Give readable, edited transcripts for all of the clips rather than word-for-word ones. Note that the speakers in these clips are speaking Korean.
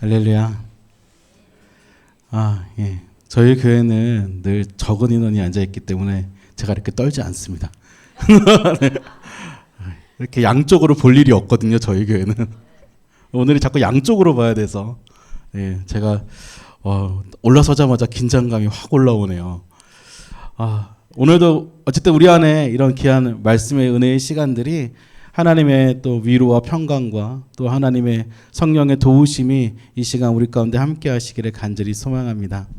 할렐루야. 예. 저희 교회는 늘 적은 인원이 앉아있기 때문에 제가 이렇게 떨지 않습니다. 네. 이렇게 양쪽으로 볼 일이 없거든요, 저희 교회는. 오늘이 자꾸 양쪽으로 봐야 돼서. 제가 올라서자마자 긴장감이 확 올라오네요. 오늘도 어쨌든 우리 안에 이런 귀한 말씀의 은혜의 시간들이 하나님의 또 위로와 평강과 또 하나님의 성령의 도우심이 이 시간 우리 가운데 함께 하시기를 간절히 소망합니다.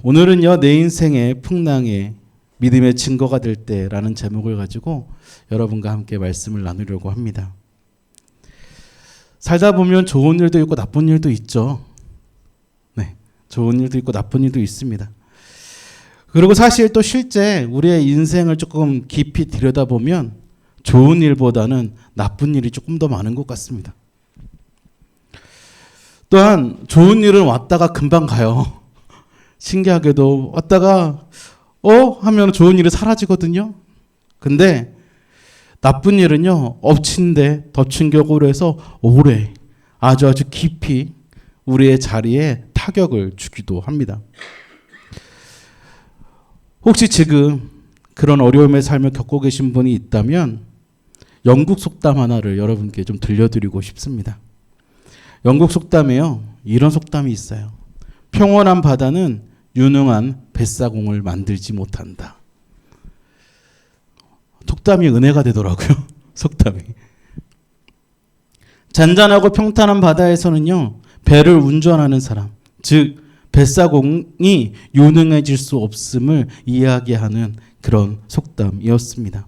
오늘은요, 내 인생의 풍랑에 믿음의 증거가 될 때라는 제목을 가지고 여러분과 함께 말씀을 나누려고 합니다. 살다 보면 좋은 일도 있고 나쁜 일도 있죠. 네, 좋은 일도 있고 나쁜 일도 있습니다. 그리고 사실 또 실제 우리의 인생을 조금 깊이 들여다보면 좋은 일보다는 나쁜 일이 조금 더 많은 것 같습니다. 또한 좋은 일은 왔다가 금방 가요. 신기하게도 왔다가 하면 좋은 일이 사라지거든요. 근데 나쁜 일은요, 엎친 데 덮친 격으로 해서 오래 아주 깊이 우리의 자리에 타격을 주기도 합니다. 혹시 지금 그런 어려움의 삶을 겪고 계신 분이 있다면 영국 속담 하나를 여러분께 좀 들려드리고 싶습니다. 영국 속담에요, 이런 속담이 있어요. 평온한 바다는 유능한 뱃사공을 만들지 못한다. 속담이 은혜가 되더라고요. 속담이. 잔잔하고 평탄한 바다에서는요, 배를 운전하는 사람, 즉 뱃사공이 유능해질 수 없음을 이야기하는 그런 속담이었습니다.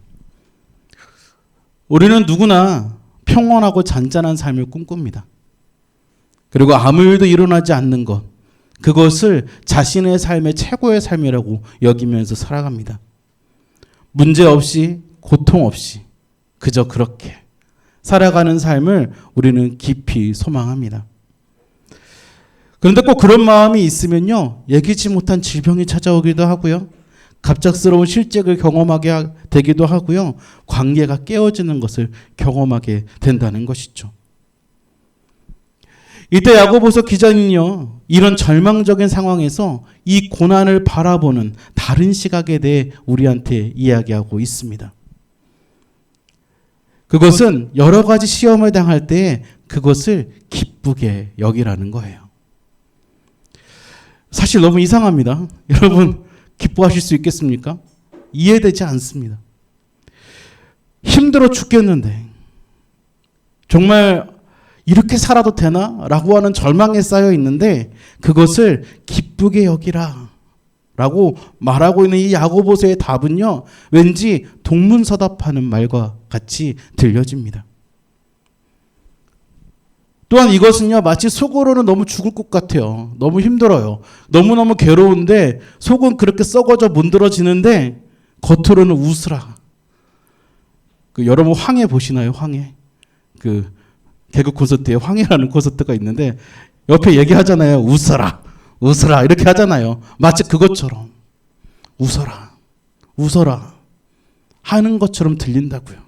우리는 누구나 평온하고 잔잔한 삶을 꿈꿉니다. 그리고 아무 일도 일어나지 않는 것, 그것을 자신의 삶의 최고의 삶이라고 여기면서 살아갑니다. 문제 없이, 고통 없이 그저 그렇게 살아가는 삶을 우리는 깊이 소망합니다. 그런데 꼭 그런 마음이 있으면요, 예기치 못한 질병이 찾아오기도 하고요, 갑작스러운 실직을 경험하게 되기도 하고요, 관계가 깨어지는 것을 경험하게 된다는 것이죠. 이때 야고보서 기자는요, 이런 절망적인 상황에서 이 고난을 바라보는 다른 시각에 대해 우리한테 이야기하고 있습니다. 그것은 여러 가지 시험을 당할 때 그것을 기쁘게 여기라는 거예요. 사실 너무 이상합니다. 여러분, 기뻐하실 수 있겠습니까? 이해되지 않습니다. 힘들어 죽겠는데 정말 이렇게 살아도 되나? 라고 하는 절망에 쌓여 있는데 그것을 기쁘게 여기라 라고 말하고 있는 이 야고보서의 답은요, 왠지 동문서답하는 말과 같이 들려집니다. 또한 이것은요, 마치 속으로는 너무 죽을 것 같아요. 너무 힘들어요. 너무너무 괴로운데 속은 그렇게 썩어져 문드러지는데 겉으로는 웃으라. 여러분 황해 보시나요? 황해. 개그 콘서트에 황해라는 콘서트가 있는데 옆에 얘기하잖아요. 웃어라. 웃어라. 이렇게 하잖아요. 마치 그것처럼 웃어라. 웃어라. 하는 것처럼 들린다고요.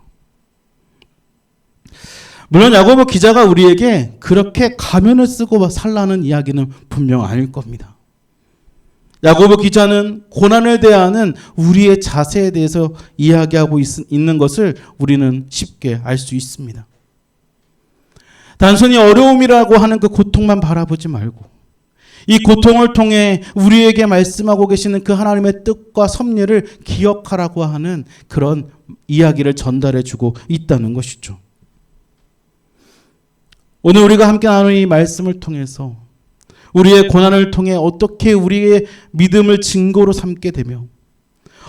물론 야고보 기자가 우리에게 그렇게 가면을 쓰고 살라는 이야기는 분명 아닐 겁니다. 야고보 기자는 고난을 대하는 우리의 자세에 대해서 이야기하고 있는 것을 우리는 쉽게 알 수 있습니다. 단순히 어려움이라고 하는 그 고통만 바라보지 말고 이 고통을 통해 우리에게 말씀하고 계시는 그 하나님의 뜻과 섭리를 기억하라고 하는 그런 이야기를 전달해 주고 있다는 것이죠. 오늘 우리가 함께 나누는 이 말씀을 통해서 우리의 고난을 통해 어떻게 우리의 믿음을 증거로 삼게 되며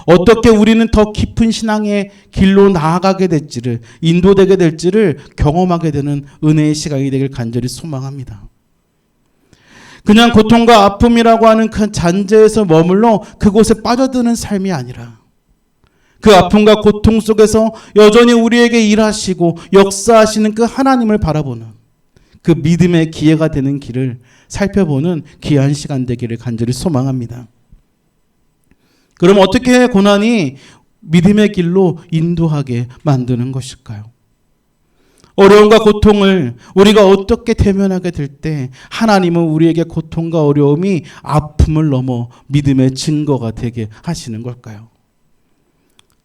어떻게 우리는 더 깊은 신앙의 길로 나아가게 될지를, 인도되게 될지를 경험하게 되는 은혜의 시간이 되길 간절히 소망합니다. 그냥 고통과 아픔이라고 하는 그 잔재에서 머물러 그곳에 빠져드는 삶이 아니라 그 아픔과 고통 속에서 여전히 우리에게 일하시고 역사하시는 그 하나님을 바라보는 그 믿음의 기회가 되는 길을 살펴보는 귀한 시간 되기를 간절히 소망합니다. 그럼 어떻게 고난이 믿음의 길로 인도하게 만드는 것일까요? 어려움과 고통을 우리가 어떻게 대면하게 될 때 하나님은 우리에게 고통과 어려움이 아픔을 넘어 믿음의 증거가 되게 하시는 걸까요?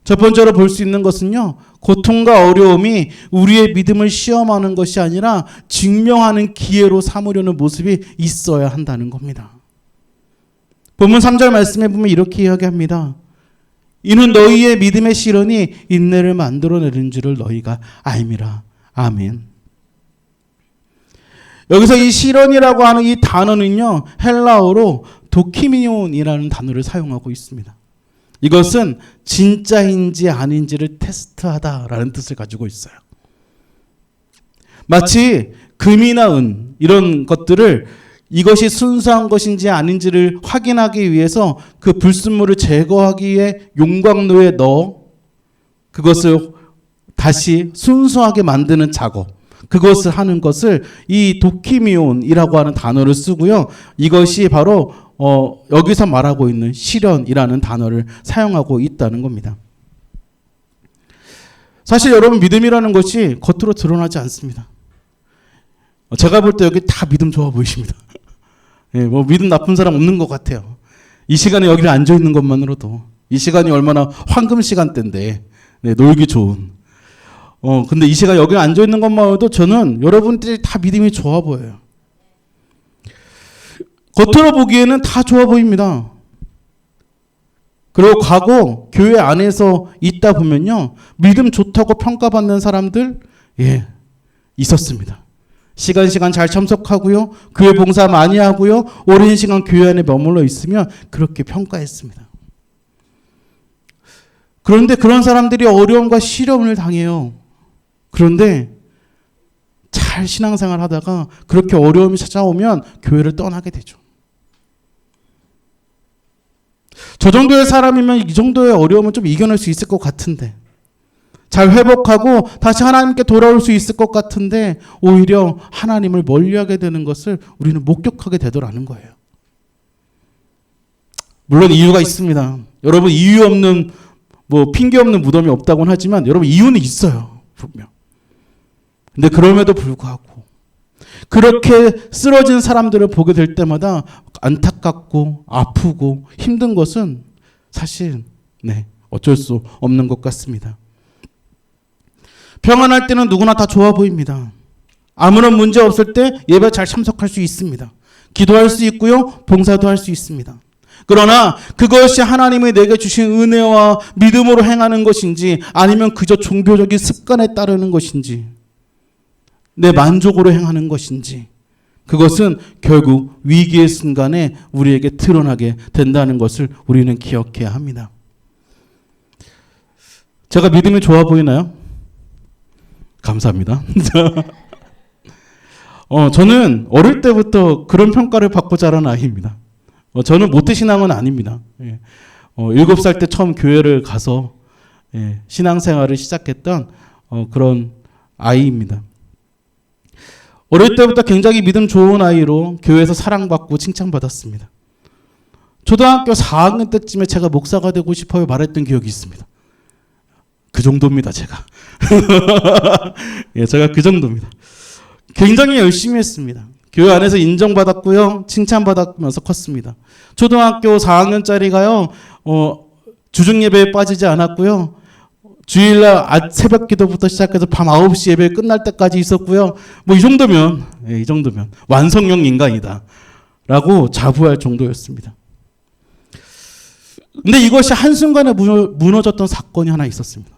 첫 번째로 볼 수 있는 것은요, 고통과 어려움이 우리의 믿음을 시험하는 것이 아니라 증명하는 기회로 삼으려는 모습이 있어야 한다는 겁니다. 본문 3절 말씀에 보면 이렇게 이야기합니다. 이는 너희의 믿음의 시련이 인내를 만들어내는 줄을 너희가 알미라. 아멘. 여기서 이 시련이라고 하는 이 단어는요, 헬라어로 도키미온이라는 단어를 사용하고 있습니다. 이것은 진짜인지 아닌지를 테스트하다라는 뜻을 가지고 있어요. 마치 금이나 은 이런 것들을 이것이 순수한 것인지 아닌지를 확인하기 위해서 그 불순물을 제거하기 위해 용광로에 넣어 그것을 다시 순수하게 만드는 작업, 그것을 하는 것을 이 도키미온이라고 하는 단어를 쓰고요. 이것이 바로 여기서 말하고 있는 시련이라는 단어를 사용하고 있다는 겁니다. 사실 여러분, 믿음이라는 것이 겉으로 드러나지 않습니다. 제가 볼 때 여기 다 믿음 좋아 보이십니다. 예, 뭐 믿음 나쁜 사람 없는 것 같아요. 이 시간에 여기 앉아 있는 것만으로도 이 시간이 얼마나 황금 시간대인데, 네, 놀기 좋은. 근데 이 시간 여기 앉아 있는 것만으로도 저는 여러분들이 다 믿음이 좋아 보여요. 겉으로 보기에는 다 좋아 보입니다. 그리고 과거 교회 안에서 있다 보면요, 믿음 좋다고 평가받는 사람들, 예, 있었습니다. 시간 잘 참석하고요, 교회 봉사 많이 하고요, 오랜 시간 교회 안에 머물러 있으면 그렇게 평가했습니다. 그런데 그런 사람들이 어려움과 시련을 당해요. 그런데 잘 신앙생활 하다가 그렇게 어려움이 찾아오면 교회를 떠나게 되죠. 저 정도의 사람이면 이 정도의 어려움은 좀 이겨낼 수 있을 것 같은데, 잘 회복하고 다시 하나님께 돌아올 수 있을 것 같은데 오히려 하나님을 멀리하게 되는 것을 우리는 목격하게 되더라는 거예요. 물론 이유가 있습니다. 여러분, 이유 없는, 핑계 없는 무덤이 없다고는 하지만 여러분, 이유는 있어요, 분명. 근데 그럼에도 불구하고 그렇게 쓰러진 사람들을 보게 될 때마다 안타깝고 아프고 힘든 것은 사실 어쩔 수 없는 것 같습니다. 평안할 때는 누구나 다 좋아 보입니다. 아무런 문제 없을 때 예배 잘 참석할 수 있습니다. 기도할 수 있고요, 봉사도 할 수 있습니다. 그러나 그것이 하나님이 내게 주신 은혜와 믿음으로 행하는 것인지 아니면 그저 종교적인 습관에 따르는 것인지 내 만족으로 행하는 것인지, 그것은 결국 위기의 순간에 우리에게 드러나게 된다는 것을 우리는 기억해야 합니다. 제가 믿음이 좋아 보이나요? 감사합니다. 저는 어릴 때부터 그런 평가를 받고 자란 아이입니다. 저는 모태신앙은 아닙니다. 7살 때 처음 교회를 가서 신앙생활을 시작했던 그런 아이입니다. 어릴 때부터 굉장히 믿음 좋은 아이로 교회에서 사랑받고 칭찬받았습니다. 초등학교 4학년 때쯤에 제가 목사가 되고 싶어요 말했던 기억이 있습니다. 그 정도입니다, 제가. 예, 제가 그 정도입니다. 굉장히 열심히 했습니다. 교회 안에서 인정받았고요, 칭찬받으면서 컸습니다. 초등학교 4학년짜리가요, 주중예배에 빠지지 않았고요, 주일날 새벽 기도부터 시작해서 밤 9시 예배 끝날 때까지 있었고요. 이 정도면 완성형 인간이다 라고 자부할 정도였습니다. 근데 이것이 한순간에 무너졌던 사건이 하나 있었습니다.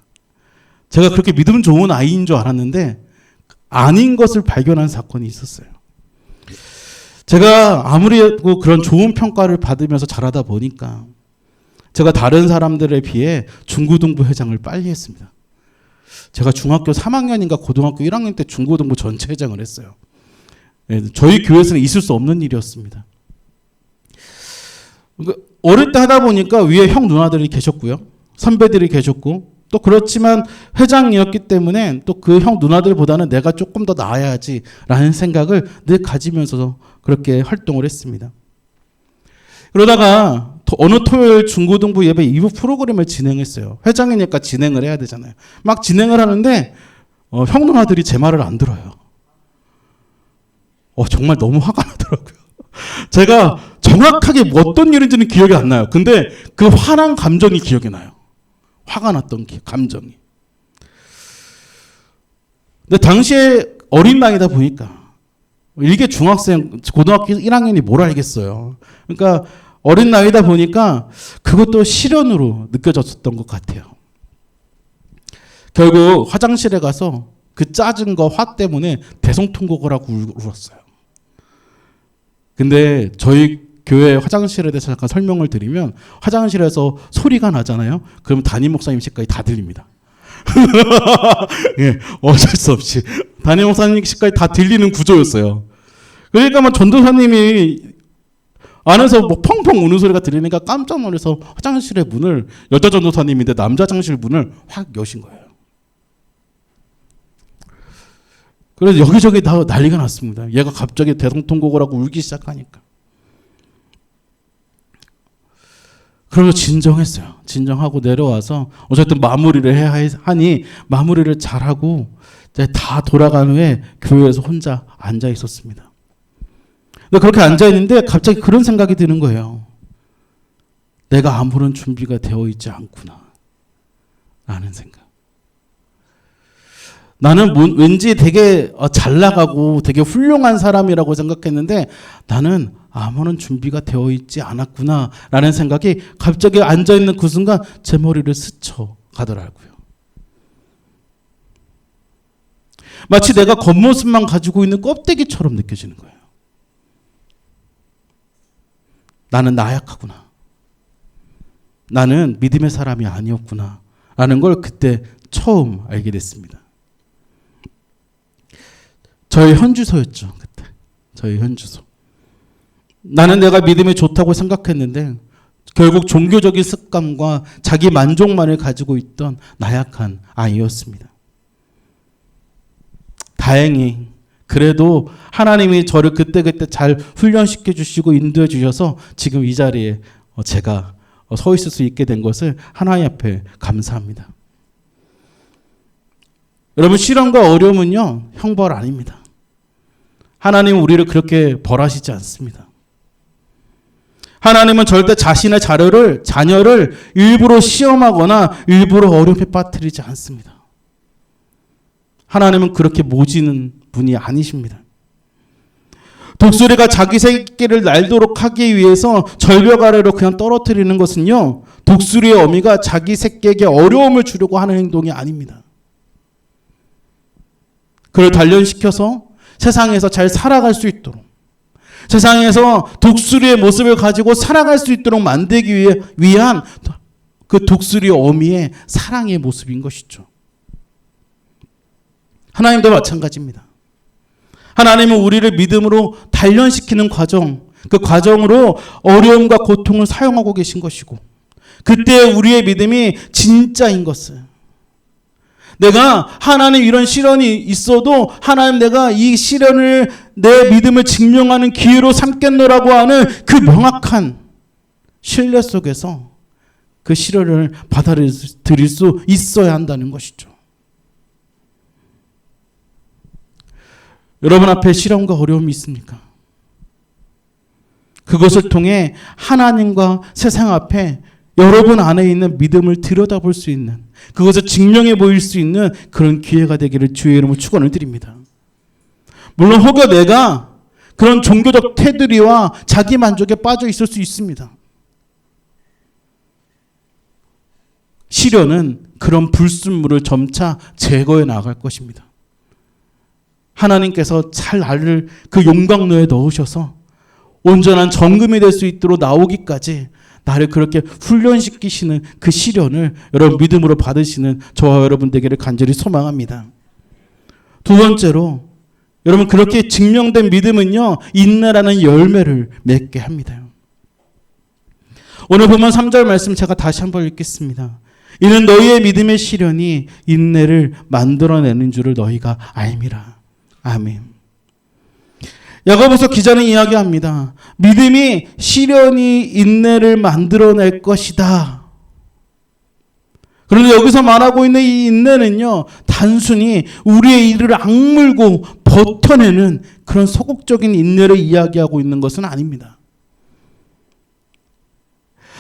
제가 그렇게 믿음 좋은 아이인 줄 알았는데 아닌 것을 발견한 사건이 있었어요. 제가 아무리 그런 좋은 평가를 받으면서 자라다 보니까 제가 다른 사람들에 비해 중고등부 회장을 빨리 했습니다. 제가 중학교 3학년인가 고등학교 1학년 때 중고등부 전체 회장을 했어요. 저희 교회에서는 있을 수 없는 일이었습니다. 어릴 때 하다 보니까 위에 형 누나들이 계셨고요, 선배들이 계셨고, 또 그렇지만 회장이었기 때문에 또 그 형 누나들보다는 내가 조금 더 나아야지라는 생각을 늘 가지면서 그렇게 활동을 했습니다. 그러다가 어느 토요일 중고등부 예배 2부 프로그램을 진행했어요. 회장이니까 진행을 해야 되잖아요. 막 진행을 하는데 형 누나들이 제 말을 안 들어요. 정말 너무 화가 나더라고요. 제가 정확하게 어떤 일인지는 기억이 안 나요. 근데 그 화난 감정이 기억이 나요. 화가 났던 감정이. 근데 당시에 어린 나이다 보니까 이게 중학생, 고등학교 1학년이 뭘 알겠어요. 그러니까 어린 나이다 보니까 그것도 시련으로 느껴졌었던 것 같아요. 결국 화장실에 가서 그 짜증과 화 때문에 대성통곡을 하고 울었어요. 근데 저희 교회 화장실에 대해서 잠깐 설명을 드리면, 화장실에서 소리가 나잖아요. 그럼 담임 목사님 씨까지 다 들립니다. 예, 어쩔 수 없이 담임 목사님 씨까지 다 들리는 구조였어요. 그러니까 뭐 전도사님이 안에서 뭐 펑펑 우는 소리가 들리니까 깜짝 놀라서 화장실의 문을, 여자 전도사님인데 남자 화장실 문을 확 여신 거예요. 그래서 여기저기 다 난리가 났습니다. 얘가 갑자기 대성통곡을 하고 울기 시작하니까. 그래서 진정했어요. 진정하고 내려와서 어쨌든 마무리를 해야 하니 마무리를 잘하고 다 돌아간 후에 교회에서 혼자 앉아 있었습니다. 근데 그렇게 앉아 있는데 갑자기 그런 생각이 드는 거예요. 내가 아무런 준비가 되어 있지 않구나 라는 생각. 나는 왠지 되게 잘 나가고 되게 훌륭한 사람이라고 생각했는데 나는 아무런 준비가 되어 있지 않았구나 라는 생각이 갑자기 앉아있는 그 순간 제 머리를 스쳐가더라고요. 마치 내가 겉모습만 가지고 있는 껍데기처럼 느껴지는 거예요. 나는 나약하구나. 나는 믿음의 사람이 아니었구나 라는 걸 그때 처음 알게 됐습니다. 저의 현주소였죠. 그때 저의 현주소. 나는 내가 믿음이 좋다고 생각했는데 결국 종교적인 습관과 자기 만족만을 가지고 있던 나약한 아이였습니다. 다행히 그래도 하나님이 저를 그때그때 잘 훈련시켜 주시고 인도해 주셔서 지금 이 자리에 제가 서 있을 수 있게 된 것을 하나님 앞에 감사합니다. 여러분, 시련과 어려움은요, 형벌 아닙니다. 하나님은 우리를 그렇게 벌하시지 않습니다. 하나님은 절대 자신의 자녀를 일부러 시험하거나 일부러 어려움에 빠뜨리지 않습니다. 하나님은 그렇게 모지는 분이 아니십니다. 독수리가 자기 새끼를 날도록 하기 위해서 절벽 아래로 그냥 떨어뜨리는 것은요, 독수리의 어미가 자기 새끼에게 어려움을 주려고 하는 행동이 아닙니다. 그를 단련시켜서 세상에서 잘 살아갈 수 있도록, 세상에서 독수리의 모습을 가지고 살아갈 수 있도록 만들기 위한 그 독수리 어미의 사랑의 모습인 것이죠. 하나님도 마찬가지입니다. 하나님은 우리를 믿음으로 단련시키는 과정, 그 과정으로 어려움과 고통을 사용하고 계신 것이고, 그때 우리의 믿음이 진짜인 것을, 내가 하나님 이런 시련이 있어도 하나님 내가 이 시련을 내 믿음을 증명하는 기회로 삼겠노라고 하는 그 명확한 신뢰 속에서 그 시련을 받아들일 수 있어야 한다는 것이죠. 여러분 앞에 시련과 어려움이 있습니까? 그것을 통해 하나님과 세상 앞에 여러분 안에 있는 믿음을 들여다볼 수 있는, 그것을 증명해 보일 수 있는 그런 기회가 되기를 주의 이름으로 축원을 드립니다. 물론 혹여 내가 그런 종교적 테두리와 자기 만족에 빠져 있을 수 있습니다. 시련은 그런 불순물을 점차 제거해 나갈 것입니다. 하나님께서 잘 나를 그 용광로에 넣으셔서 온전한 정금이 될 수 있도록 나오기까지 나를 그렇게 훈련시키시는 그 시련을 여러분 믿음으로 받으시는 저와 여러분 되기를 간절히 소망합니다. 두 번째로, 여러분 그렇게 증명된 믿음은요, 인내라는 열매를 맺게 합니다. 오늘 보면 3절 말씀 제가 다시 한번 읽겠습니다. 이는 너희의 믿음의 시련이 인내를 만들어내는 줄을 너희가 알미라. 아멘. 야고보서 기자는 이야기합니다. 믿음이 시련이 인내를 만들어낼 것이다. 그런데 여기서 말하고 있는 이 인내는요, 단순히 우리의 이를 악물고 버텨내는 그런 소극적인 인내를 이야기하고 있는 것은 아닙니다.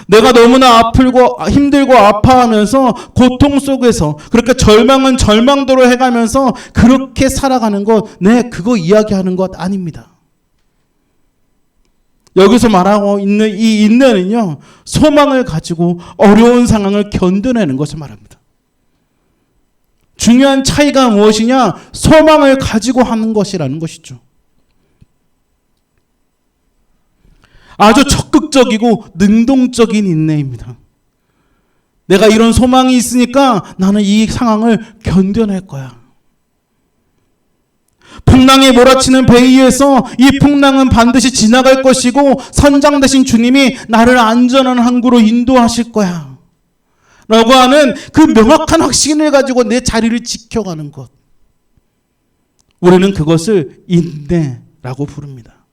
내가 너무나 아프고 힘들고 아파하면서 고통 속에서 그렇게 절망은 절망대로 해가면서 그렇게 살아가는 것, 그거 이야기하는 것 아닙니다. 여기서 말하고 있는 이 인내는요, 소망을 가지고 어려운 상황을 견뎌내는 것을 말합니다. 중요한 차이가 무엇이냐? 소망을 가지고 하는 것이라는 것이죠. 아주 적극적이고 능동적인 인내입니다. 내가 이런 소망이 있으니까 나는 이 상황을 견뎌낼 거야. 풍랑이 몰아치는 배 위에서 이 풍랑은 반드시 지나갈 것이고 선장 되신 주님이 나를 안전한 항구로 인도하실 거야. 라고 하는 그 명확한 확신을 가지고 내 자리를 지켜가는 것. 우리는 그것을 인내라고 부릅니다.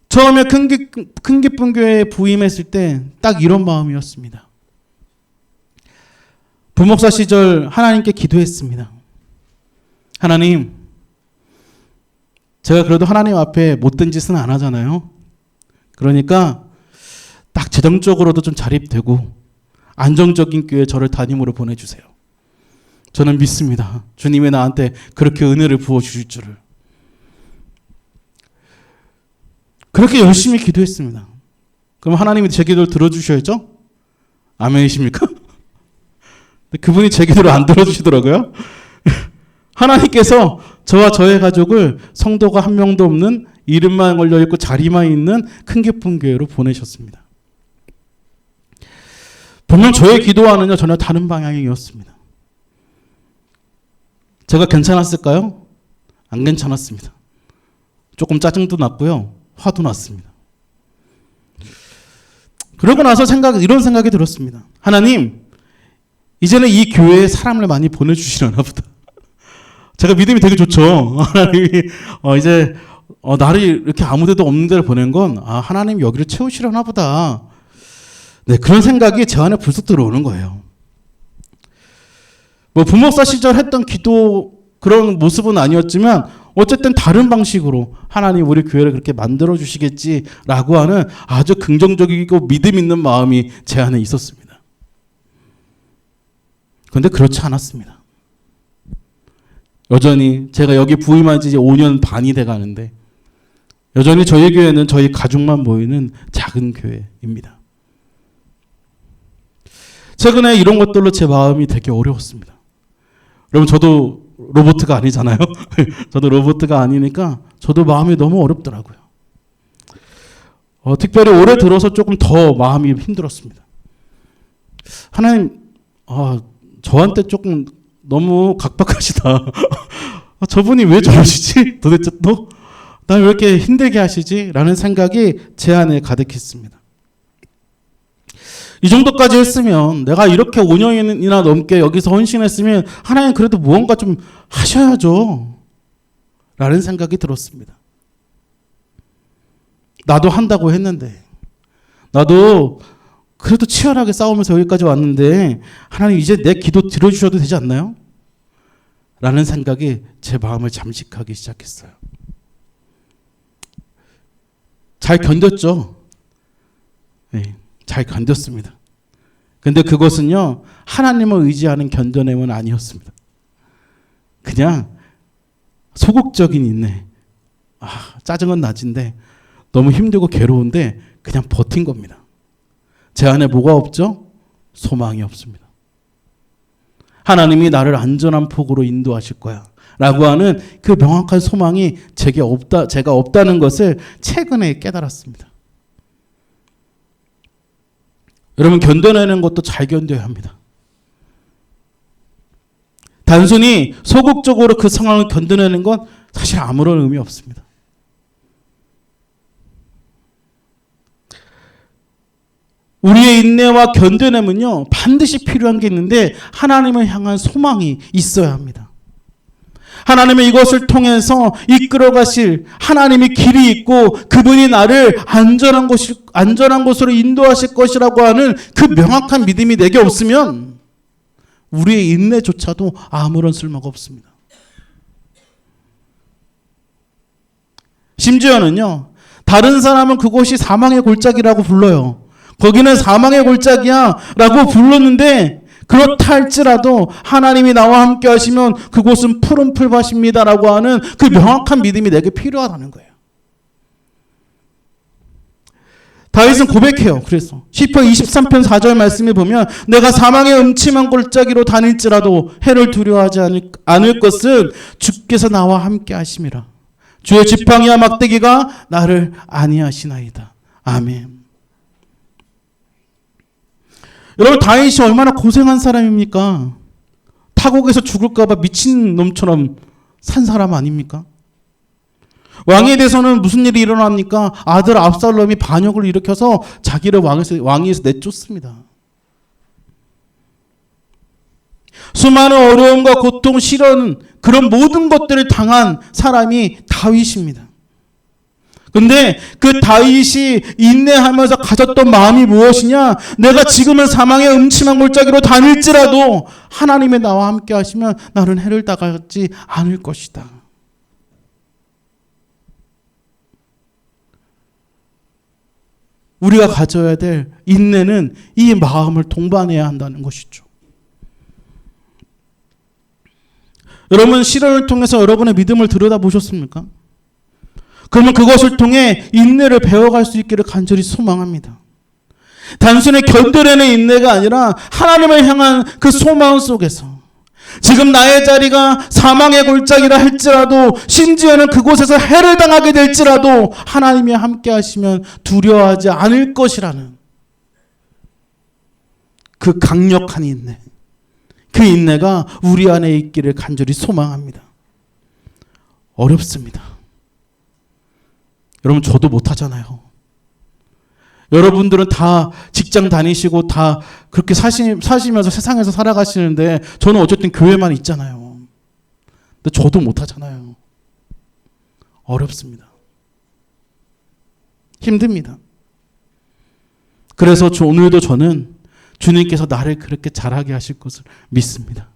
처음에 큰 기쁨 교회에 부임했을 때 딱 이런 마음이었습니다. 부목사 시절 하나님께 기도했습니다. 하나님, 제가 그래도 하나님 앞에 못된 짓은 안 하잖아요. 그러니까 딱 재정적으로도 좀 자립되고 안정적인 교회 저를 담임으로 보내주세요. 저는 믿습니다. 주님이 나한테 그렇게 은혜를 부어주실 줄을. 그렇게 열심히 기도했습니다. 그럼 하나님이 제 기도를 들어주셔야죠? 아멘이십니까? 그분이 제 기도를 안 들어주시더라고요. 하나님께서 저와 저의 가족을 성도가 한 명도 없는 이름만 걸려있고 자리만 있는 큰 기쁨 교회로 보내셨습니다. 분명 저의 기도와는요 전혀 다른 방향이었습니다. 제가 괜찮았을까요? 안 괜찮았습니다. 조금 짜증도 났고요. 화도 났습니다. 그러고 나서 이런 생각이 들었습니다. 하나님, 이제는 이 교회에 사람을 많이 보내주시려나 보다. 제가 믿음이 되게 좋죠. 하나님이 이제 나를 이렇게 아무 데도 없는 데를 보낸 건 하나님이 여기를 채우시려나 보다. 네, 그런 생각이 제 안에 불쑥 들어오는 거예요. 뭐 부목사 시절 했던 기도 그런 모습은 아니었지만 어쨌든 다른 방식으로 하나님 우리 교회를 그렇게 만들어 주시겠지라고 하는 아주 긍정적이고 믿음 있는 마음이 제 안에 있었습니다. 그런데 그렇지 않았습니다. 여전히 제가 여기 부임한 지 이제 5년 반이 돼 가는데 여전히 저희 교회는 저희 가족만 모이는 작은 교회입니다. 최근에 이런 것들로 제 마음이 되게 어려웠습니다. 여러분, 저도 로봇가 아니잖아요. 저도 로봇가 아니니까 저도 마음이 너무 어렵더라고요. 특별히 올해 들어서 조금 더 마음이 힘들었습니다. 하나님, 저한테 조금 너무 각박하시다. 저분이 왜 저러시지? 도대체 또? 날 왜 이렇게 힘들게 하시지? 라는 생각이 제 안에 가득했습니다. 이 정도까지 했으면 내가 이렇게 5년이나 넘게 여기서 헌신했으면 하나님 그래도 무언가 좀 하셔야죠. 라는 생각이 들었습니다. 나도 한다고 했는데 나도 그래도 치열하게 싸우면서 여기까지 왔는데 하나님 이제 내 기도 들어주셔도 되지 않나요? 라는 생각이 제 마음을 잠식하기 시작했어요. 잘 견뎠죠. 네, 잘 견뎠습니다. 근데 그것은요, 하나님을 의지하는 견뎌냄은 아니었습니다. 그냥 소극적인 인내. 짜증은 나진데 너무 힘들고 괴로운데 그냥 버틴 겁니다. 제 안에 뭐가 없죠? 소망이 없습니다. 하나님이 나를 안전한 폭으로 인도하실 거야 라고 하는 그 명확한 소망이 제가 없다는 것을 최근에 깨달았습니다. 여러분, 견뎌내는 것도 잘 견뎌야 합니다. 단순히 소극적으로 그 상황을 견뎌내는 건 사실 아무런 의미 없습니다. 우리의 인내와 견뎌냄은요, 반드시 필요한 게 있는데 하나님을 향한 소망이 있어야 합니다. 하나님의 이것을 통해서 이끌어 가실 하나님의 길이 있고 그분이 나를 안전한 곳으로 인도하실 것이라고 하는 그 명확한 믿음이 내게 없으면 우리의 인내조차도 아무런 쓸모가 없습니다. 심지어는요, 다른 사람은 그곳이 사망의 골짜기라고 불러요. 거기는 사망의 골짜기야 라고 불렀는데, 그렇다 할지라도 하나님이 나와 함께 하시면 그곳은 푸른 풀밭입니다 라고 하는 그 명확한 믿음이 내게 필요하다는 거예요. 다윗은 고백해요. 그래서 시편 23편 4절 말씀에 보면 내가 사망의 음침한 골짜기로 다닐지라도 해를 두려워하지 않을 것은 주께서 나와 함께 하심이라. 주의 지팡이와 막대기가 나를 안위하시나이다. 아멘. 여러분, 다윗이 얼마나 고생한 사람입니까? 타국에서 죽을까 봐 미친 놈처럼 산 사람 아닙니까? 왕에 대해서는 무슨 일이 일어납니까? 아들 압살롬이 반역을 일으켜서 자기를 왕위에서 내쫓습니다. 수많은 어려움과 고통, 시련, 그런 모든 것들을 당한 사람이 다윗입니다. 근데 그 다윗이 인내하면서 가졌던 마음이 무엇이냐? 내가 지금은 사망의 음침한 골짜기로 다닐지라도 하나님의 나와 함께 하시면 나는 해를 당하지 않을 것이다. 우리가 가져야 될 인내는 이 마음을 동반해야 한다는 것이죠. 여러분, 시련을 통해서 여러분의 믿음을 들여다보셨습니까? 그러면 그것을 통해 인내를 배워갈 수 있기를 간절히 소망합니다. 단순히 견뎌내는 인내가 아니라 하나님을 향한 그 소망 속에서 지금 나의 자리가 사망의 골짜기라 할지라도 심지어는 그곳에서 해를 당하게 될지라도 하나님이 함께 하시면 두려워하지 않을 것이라는 그 강력한 인내, 그 인내가 우리 안에 있기를 간절히 소망합니다. 어렵습니다. 여러분, 저도 못하잖아요. 여러분들은 다 직장 다니시고 다 그렇게 사시면서 세상에서 살아가시는데 저는 어쨌든 교회만 있잖아요. 근데 저도 못하잖아요. 어렵습니다. 힘듭니다. 그래서 오늘도 저는 주님께서 나를 그렇게 잘하게 하실 것을 믿습니다.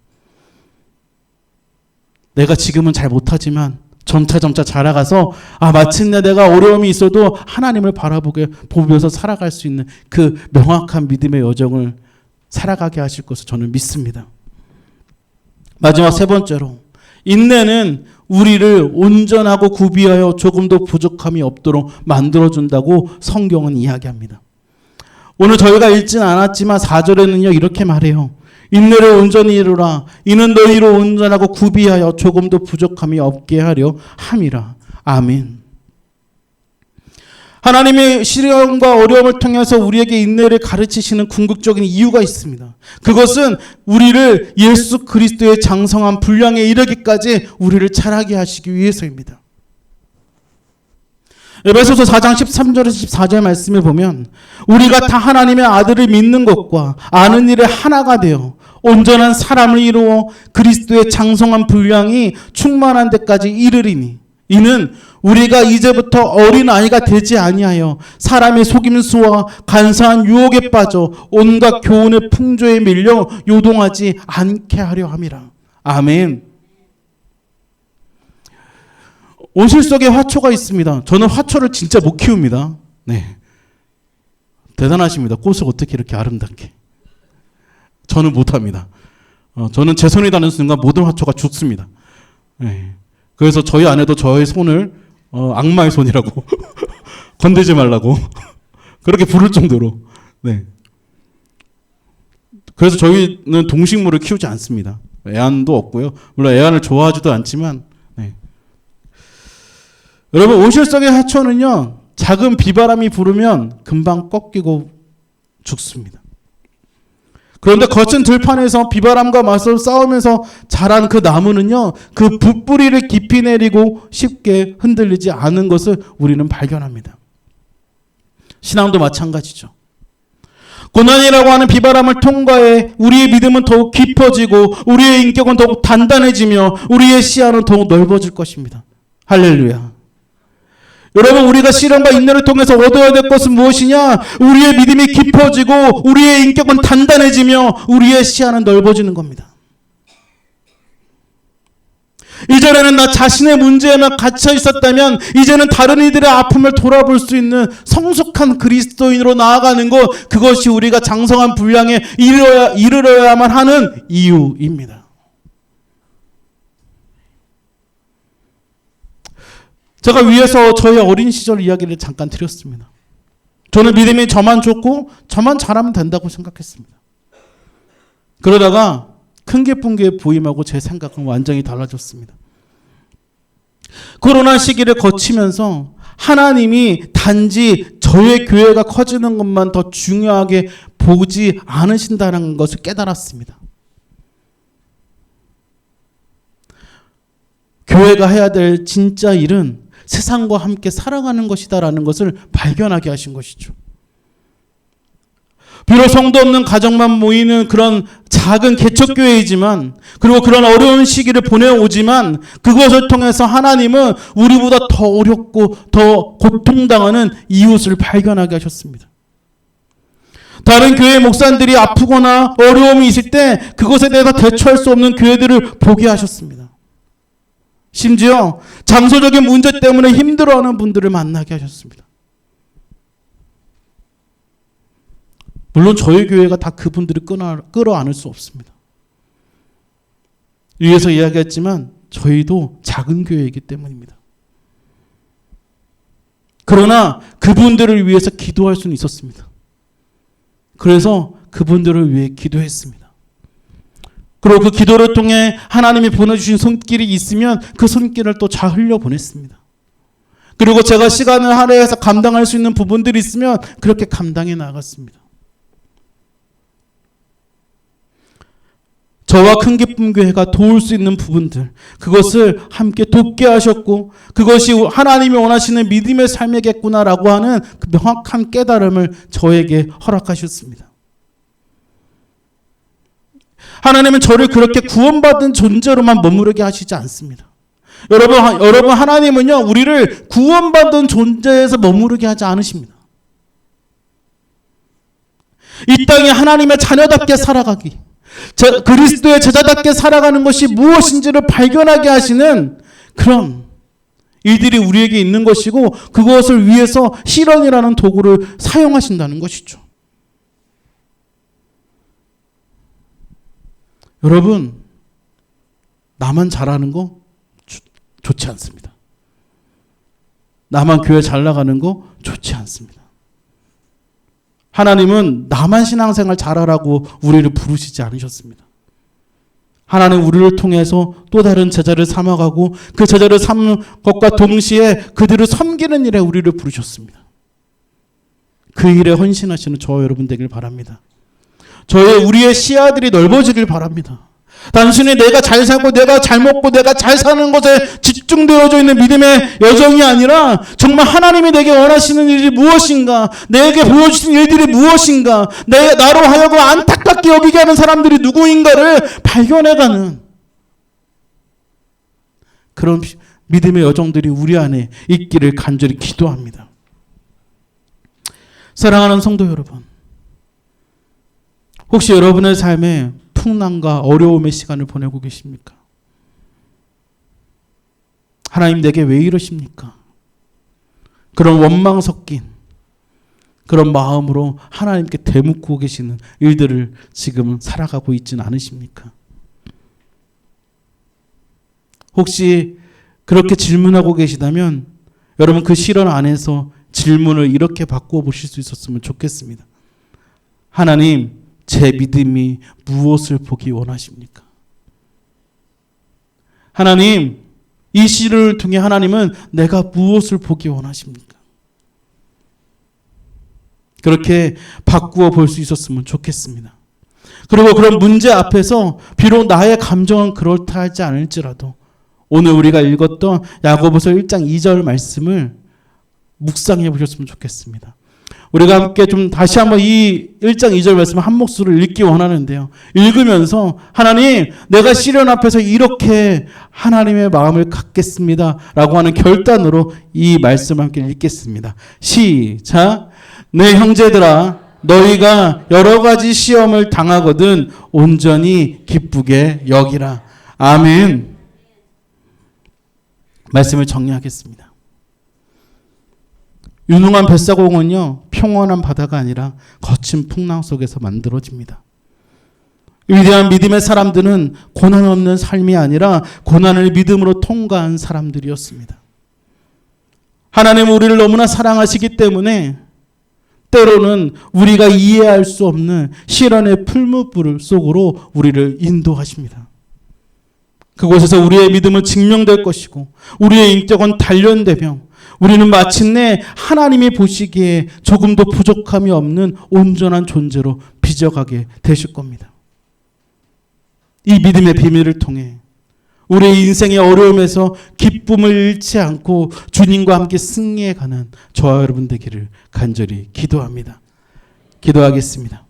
내가 지금은 잘 못하지만 점차 자라가서 마침내 내가 어려움이 있어도 하나님을 보면서 살아갈 수 있는 그 명확한 믿음의 여정을 살아가게 하실 것을 저는 믿습니다. 마지막 세 번째로, 인내는 우리를 온전하고 구비하여 조금도 부족함이 없도록 만들어준다고 성경은 이야기합니다. 오늘 저희가 읽진 않았지만 4절에는요 이렇게 말해요. 인내를 온전히 이루라. 이는 너희로 온전하고 구비하여 조금도 부족함이 없게 하려 함이라. 아멘. 하나님의 시련과 어려움을 통해서 우리에게 인내를 가르치시는 궁극적인 이유가 있습니다. 그것은 우리를 예수 그리스도의 장성한 분량에 이르기까지 우리를 자라게 하시기 위해서입니다. 에베소서 4장 13절에서 14절 말씀을 보면 우리가 다 하나님의 아들을 믿는 것과 아는 일에 하나가 되어 온전한 사람을 이루어 그리스도의 장성한 분량이 충만한 데까지 이르리니 이는 우리가 이제부터 어린아이가 되지 아니하여 사람의 속임수와 간사한 유혹에 빠져 온갖 교훈의 풍조에 밀려 요동하지 않게 하려 함이라. 아멘. 온실 속에 화초가 있습니다. 저는 화초를 진짜 못 키웁니다. 네, 대단하십니다. 꽃을 어떻게 이렇게 아름답게. 저는 못합니다. 저는 제 손이 닿는 순간 모든 화초가 죽습니다. 네. 그래서 저희 아내도 저의 손을 악마의 손이라고 건들지 말라고 그렇게 부를 정도로. 네. 그래서 저희는 동식물을 키우지 않습니다. 애완도 없고요. 물론 애완을 좋아하지도 않지만. 네. 여러분, 온실 속의 화초는요 작은 비바람이 불으면 금방 꺾이고 죽습니다. 그런데 거친 들판에서 비바람과 맞서 싸우면서 자란 그 나무는요 그 붓뿌리를 깊이 내리고 쉽게 흔들리지 않은 것을 우리는 발견합니다. 신앙도 마찬가지죠. 고난이라고 하는 비바람을 통과해 우리의 믿음은 더욱 깊어지고 우리의 인격은 더욱 단단해지며 우리의 시야는 더욱 넓어질 것입니다. 할렐루야. 여러분, 우리가 시련과 인내를 통해서 얻어야 될 것은 무엇이냐? 우리의 믿음이 깊어지고 우리의 인격은 단단해지며 우리의 시야는 넓어지는 겁니다. 이전에는 나 자신의 문제에만 갇혀 있었다면 이제는 다른 이들의 아픔을 돌아볼 수 있는 성숙한 그리스도인으로 나아가는 것, 그것이 우리가 장성한 분량에 이르러야만 하는 이유입니다. 제가 위에서 저의 어린 시절 이야기를 잠깐 드렸습니다. 저는 믿음이 저만 좋고 저만 잘하면 된다고 생각했습니다. 그러다가 큰 기쁜 게 부임하고 제 생각은 완전히 달라졌습니다. 코로나 시기를 거치면서 하나님이 단지 저의 교회가 커지는 것만 더 중요하게 보지 않으신다는 것을 깨달았습니다. 교회가 해야 될 진짜 일은 세상과 함께 살아가는 것이다라는 것을 발견하게 하신 것이죠. 비록 성도 없는 가정만 모이는 그런 작은 개척교회이지만, 그리고 그런 어려운 시기를 보내오지만 그것을 통해서 하나님은 우리보다 더 어렵고 더 고통당하는 이웃을 발견하게 하셨습니다. 다른 교회 목사님들이 아프거나 어려움이 있을 때 그것에 대해서 대처할 수 없는 교회들을 보게 하셨습니다. 심지어 장소적인 문제 때문에 힘들어하는 분들을 만나게 하셨습니다. 물론 저희 교회가 다 그분들을 끌어안을 수 없습니다. 위에서 이야기했지만 저희도 작은 교회이기 때문입니다. 그러나 그분들을 위해서 기도할 수는 있었습니다. 그래서 그분들을 위해 기도했습니다. 그리고 그 기도를 통해 하나님이 보내주신 손길이 있으면 그 손길을 또 잘 흘려보냈습니다. 그리고 제가 시간을 할애해서 감당할 수 있는 부분들이 있으면 그렇게 감당해 나갔습니다. 저와 큰 기쁨 교회가 도울 수 있는 부분들, 그것을 함께 돕게 하셨고, 그것이 하나님이 원하시는 믿음의 삶이겠구나라고 하는 그 명확한 깨달음을 저에게 허락하셨습니다. 하나님은 저를 그렇게 구원받은 존재로만 머무르게 하시지 않습니다. 여러분, 하나님은요, 우리를 구원받은 존재에서 머무르게 하지 않으십니다. 이 땅에 하나님의 자녀답게 살아가기, 그리스도의 제자답게 살아가는 것이 무엇인지를 발견하게 하시는 그런 일들이 우리에게 있는 것이고, 그것을 위해서 실언이라는 도구를 사용하신다는 것이죠. 여러분, 나만 잘하는 거 좋지 않습니다. 나만 교회 잘 나가는 거 좋지 않습니다. 하나님은 나만 신앙생활 잘하라고 우리를 부르시지 않으셨습니다. 하나님 우리를 통해서 또 다른 제자를 삼아가고 그 제자를 삼는 것과 동시에 그들을 섬기는 일에 우리를 부르셨습니다. 그 일에 헌신하시는 저와 여러분 되길 바랍니다. 우리의 시야들이 넓어지길 바랍니다. 단순히 내가 잘 살고 내가 잘 먹고 내가 잘 사는 것에 집중되어져 있는 믿음의 여정이 아니라 정말 하나님이 내게 원하시는 일이 무엇인가, 내게 보여주신 일들이 무엇인가, 나로 하여금 안타깝게 여기게 하는 사람들이 누구인가를 발견해가는 그런 믿음의 여정들이 우리 안에 있기를 간절히 기도합니다. 사랑하는 성도 여러분, 혹시 여러분의 삶에 풍랑과 어려움의 시간을 보내고 계십니까? 하나님 내게 왜 이러십니까? 그런 원망 섞인 그런 마음으로 하나님께 대묻고 계시는 일들을 지금 살아가고 있지는 않으십니까? 혹시 그렇게 질문하고 계시다면 여러분 그 시련 안에서 질문을 이렇게 바꾸어 보실 수 있었으면 좋겠습니다. 하나님, 제 믿음이 무엇을 보기 원하십니까? 하나님, 이 시를 통해 하나님은 내가 무엇을 보기 원하십니까? 그렇게 바꾸어 볼 수 있었으면 좋겠습니다. 그리고 그런 문제 앞에서 비록 나의 감정은 그렇다하지 않을지라도 오늘 우리가 읽었던 야고보서 1장 2절 말씀을 묵상해 보셨으면 좋겠습니다. 우리가 함께 좀 다시 한번 이 1장 2절 말씀 한 목소리를 읽기 원하는데요. 읽으면서 하나님, 내가 시련 앞에서 이렇게 하나님의 마음을 갖겠습니다 라고 하는 결단으로 이 말씀을 함께 읽겠습니다. 시작. 내 형제들아, 너희가 여러 가지 시험을 당하거든 온전히 기쁘게 여기라. 아멘. 말씀을 정리하겠습니다. 유능한 뱃사공은요, 평온한 바다가 아니라 거친 풍랑 속에서 만들어집니다. 위대한 믿음의 사람들은 고난 없는 삶이 아니라 고난을 믿음으로 통과한 사람들이었습니다. 하나님은 우리를 너무나 사랑하시기 때문에 때로는 우리가 이해할 수 없는 시련의 풀무불 속으로 우리를 인도하십니다. 그곳에서 우리의 믿음은 증명될 것이고 우리의 인격은 단련되며 우리는 마침내 하나님이 보시기에 조금도 부족함이 없는 온전한 존재로 빚어가게 되실 겁니다. 이 믿음의 비밀을 통해 우리의 인생의 어려움에서 기쁨을 잃지 않고 주님과 함께 승리해가는 저와 여러분 되기를 간절히 기도합니다. 기도하겠습니다.